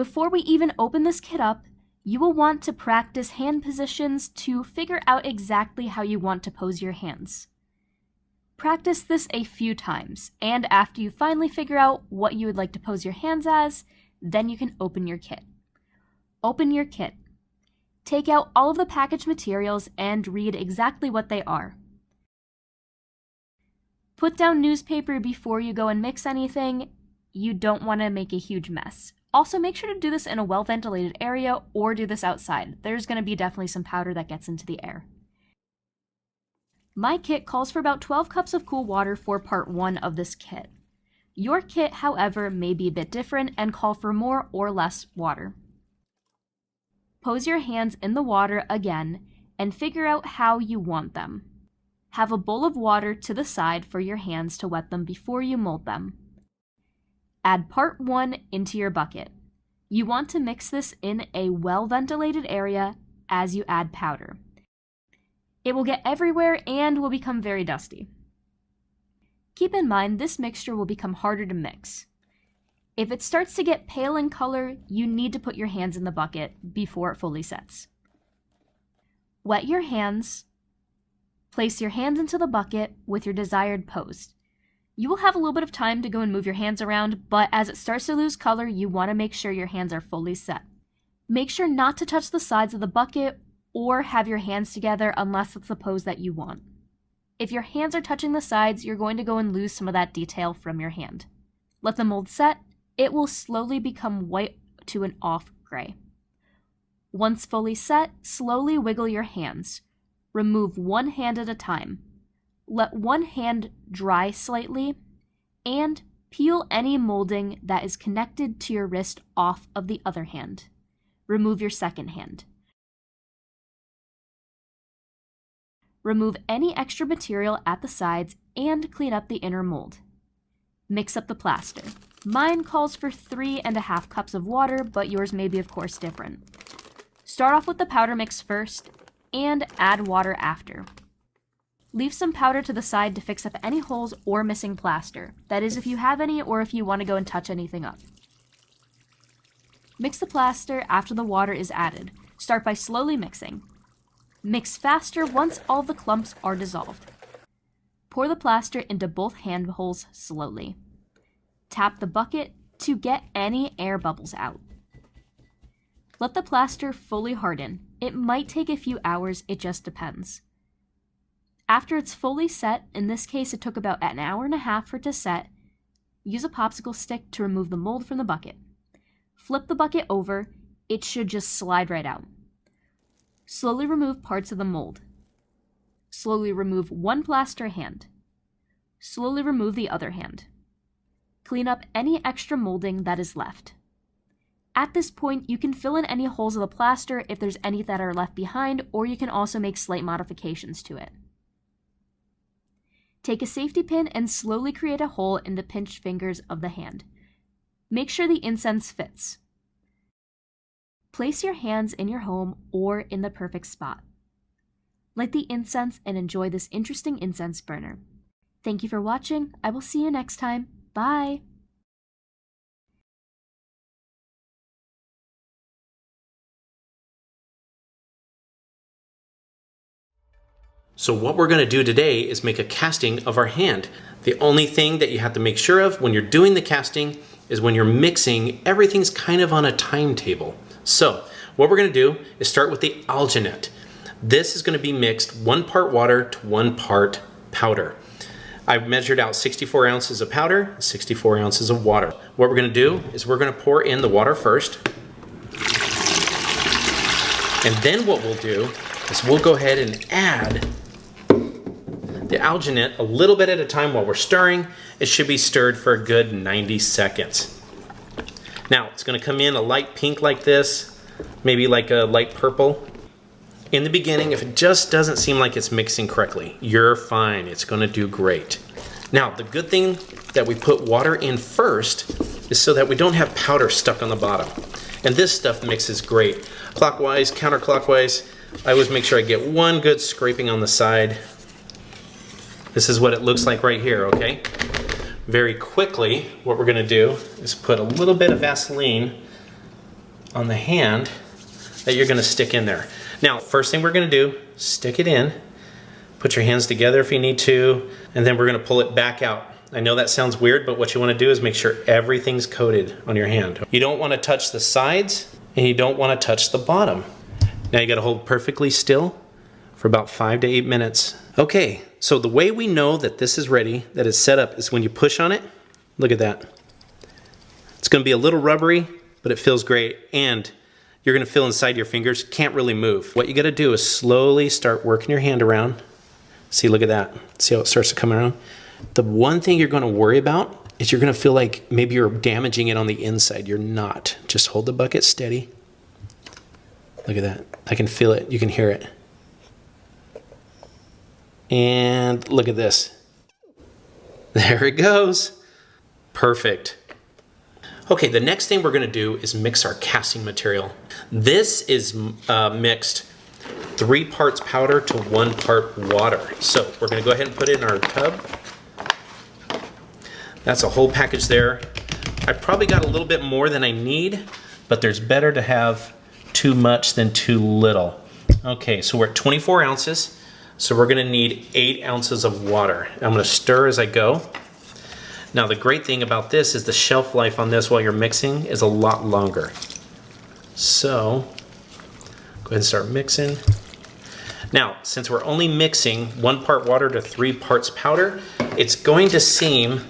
Before we even open this kit up, you will want to practice hand positions to figure out exactly how you want to pose your hands. Practice this a few times, and after you finally figure out what you would like to pose your hands as, then you can open your kit. Open your kit. Take out all of the packaged materials and read exactly what they are. Put down newspaper before you go and mix anything. You don't want to make a huge mess. Also, make sure to do this in a well-ventilated area or do this outside. There's going to be definitely some powder that gets into the air. My kit calls for about 12 cups of cool water for part 1 of this kit. Your kit, however, may be a bit different and call for more or less water. Pose your hands in the water again and figure out how you want them. Have a bowl of water to the side for your hands to wet them before you mold them. Add part 1 into your bucket. You want to mix this in a well-ventilated area as you add powder. It will get everywhere and will become very dusty. Keep in mind this mixture will become harder to mix. If it starts to get pale in color, you need to put your hands in the bucket before it fully sets. Wet your hands. Place your hands into the bucket with your desired pose. You will have a little bit of time to go and move your hands around, but as it starts to lose color, you want to make sure your hands are fully set. Make sure not to touch the sides of the bucket or have your hands together unless it's the pose that you want. If your hands are touching the sides, you're going to go and lose some of that detail from your hand. Let the mold set. It will slowly become white to an off gray. Once fully set, slowly wiggle your hands. Remove one hand at a time. Let one hand dry slightly, and peel any molding that is connected to your wrist off of the other hand. Remove your second hand. Remove any extra material at the sides and clean up the inner mold. Mix up the plaster. Mine calls for 3.5 cups of water, but yours may be of course different. Start off with the powder mix first and add water after. Leave some powder to the side to fix up any holes or missing plaster. That is if you have any or if you want to go and touch anything up. Mix the plaster after the water is added. Start by slowly mixing. Mix faster once all the clumps are dissolved. Pour the plaster into both hand holes slowly. Tap the bucket to get any air bubbles out. Let the plaster fully harden. It might take a few hours, it just depends. After it's fully set, in this case it took about 1.5 hours for it to set, use a popsicle stick to remove the mold from the bucket. Flip the bucket over, it should just slide right out. Slowly remove parts of the mold. Slowly remove one plaster hand. Slowly remove the other hand. Clean up any extra molding that is left. At this point, you can fill in any holes of the plaster if there's any that are left behind, or you can also make slight modifications to it. Take a safety pin and slowly create a hole in the pinched fingers of the hand. Make sure the incense fits. Place your hands in your home or in the perfect spot. Light the incense and enjoy this interesting incense burner. Thank you for watching. I will see you next time. Bye! So what we're going to do today is make a casting of our hand. The only thing that you have to make sure of when you're doing the casting is when you're mixing, everything's kind of on a timetable. So what we're going to do is start with the alginate. This is going to be mixed 1 part water to 1 part powder. I've measured out 64 ounces of powder, 64 ounces of water. What we're going to do is we're going to pour in the water first. And then what we'll do is we'll go ahead and add the alginate a little bit at a time while we're stirring. It should be stirred for a good 90 seconds. Now it's going to come in a light pink like this, maybe like a light purple. In the beginning, if it just doesn't seem like it's mixing correctly, you're fine. It's going to do great. Now the good thing that we put water in first is so that we don't have powder stuck on the bottom. And this stuff mixes great. Clockwise, counterclockwise, I always make sure I get one good scraping on the side. This is what it looks like right here, okay? Very quickly, what we're gonna do is put a little bit of Vaseline on the hand that you're gonna stick in there. Now, first thing we're gonna do, stick it in, put your hands together if you need to, and then we're gonna pull it back out. I know that sounds weird, but what you wanna do is make sure everything's coated on your hand. You don't wanna touch the sides, and you don't wanna touch the bottom. Now you gotta hold perfectly still for about 5 to 8 minutes. Okay, so the way we know that this is ready, that it's set up, is when you push on it. Look at that. It's gonna be a little rubbery, but it feels great, and you're gonna feel inside your fingers, can't really move. What you gotta do is slowly start working your hand around. See, look at that. See how it starts to come around? The one thing you're gonna worry about is you're gonna feel like maybe you're damaging it on the inside. You're not. Just hold the bucket steady. Look at that. I can feel it, you can hear it. And look at this. There it goes. Perfect. Okay, the next thing we're gonna do is mix our casting material. This is mixed 3 parts powder to 1 part water. So we're gonna go ahead and put it in our tub. That's a whole package there. I probably got a little bit more than I need, but there's better to have too much than too little. Okay, so we're at 24 ounces. So we're gonna need 8 ounces of water. I'm gonna stir as I go. Now the great thing about this is the shelf life on this while you're mixing is a lot longer. So, go ahead and start mixing. Now, since we're only mixing 1 part water to 3 parts powder, it's going to seem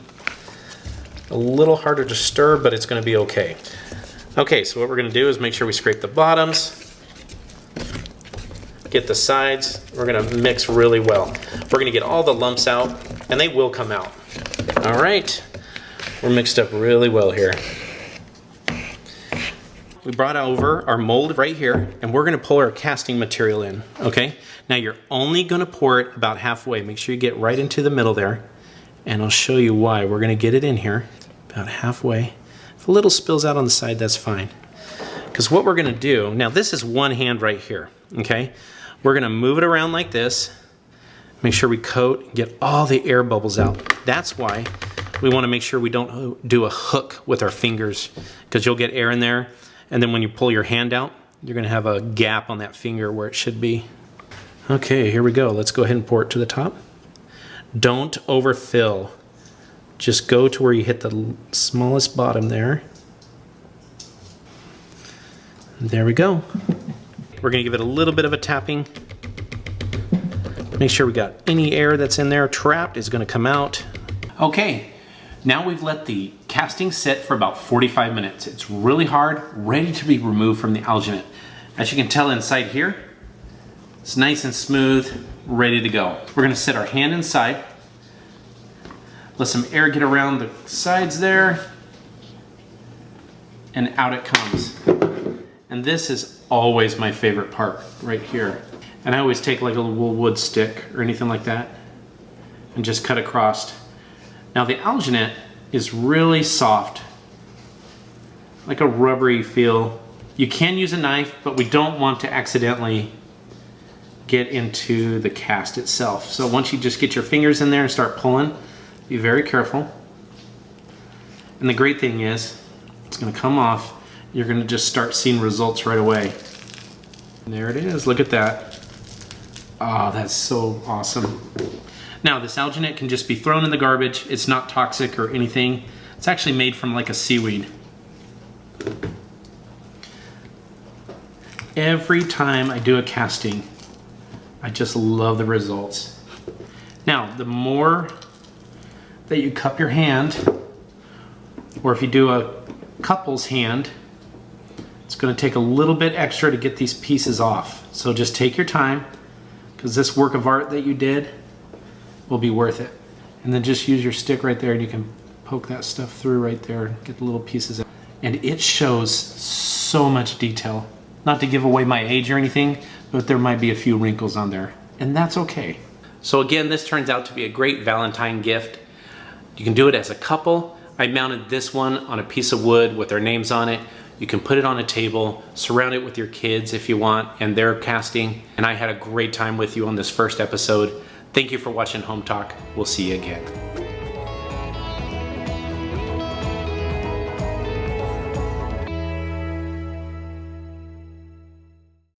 a little harder to stir, but it's gonna be okay. Okay, so what we're gonna do is make sure we scrape the bottoms, get the sides. We're gonna mix really well. We're gonna get all the lumps out, and they will come out. All right, we're mixed up really well here. We brought over our mold right here, and we're gonna pour our casting material in, okay? Now you're only gonna pour it about halfway. Make sure you get right into the middle there, and I'll show you why. We're gonna get it in here about halfway. If a little spills out on the side, that's fine. Because what we're gonna do, now this is one hand right here, okay? We're gonna move it around like this, make sure we coat and get all the air bubbles out. That's why we wanna make sure we don't do a hook with our fingers, because you'll get air in there, and then when you pull your hand out, you're gonna have a gap on that finger where it should be. Okay, here we go. Let's go ahead and pour it to the top. Don't overfill. Just go to where you hit the smallest bottom there. There we go. We're gonna give it a little bit of a tapping. Make sure we got any air that's in there trapped is gonna come out. Okay, now we've let the casting sit for about 45 minutes. It's really hard, ready to be removed from the alginate. As you can tell inside here, it's nice and smooth, ready to go. We're gonna sit our hand inside, let some air get around the sides there, and out it comes. And this is always my favorite part, right here. And I always take like a little wood stick or anything like that and just cut across. Now the alginate is really soft, like a rubbery feel. You can use a knife, but we don't want to accidentally get into the cast itself. So once you just get your fingers in there and start pulling, be very careful. And the great thing is, it's gonna come off. You're gonna just start seeing results right away. And there it is, look at that. Oh, that's so awesome. Now this alginate can just be thrown in the garbage. It's not toxic or anything. It's actually made from like a seaweed. Every time I do a casting, I just love the results. Now, the more that you cup your hand, or if you do a couple's hand, it's gonna take a little bit extra to get these pieces off. So just take your time, because this work of art that you did will be worth it. And then just use your stick right there and you can poke that stuff through right there, get the little pieces out. And it shows so much detail. Not to give away my age or anything, but there might be a few wrinkles on there, and that's okay. So again, this turns out to be a great Valentine gift. You can do it as a couple. I mounted this one on a piece of wood with their names on it. You can put it on a table, surround it with your kids if you want, and they're casting. And I had a great time with you on this first episode. Thank you for watching Home Talk. We'll see you again.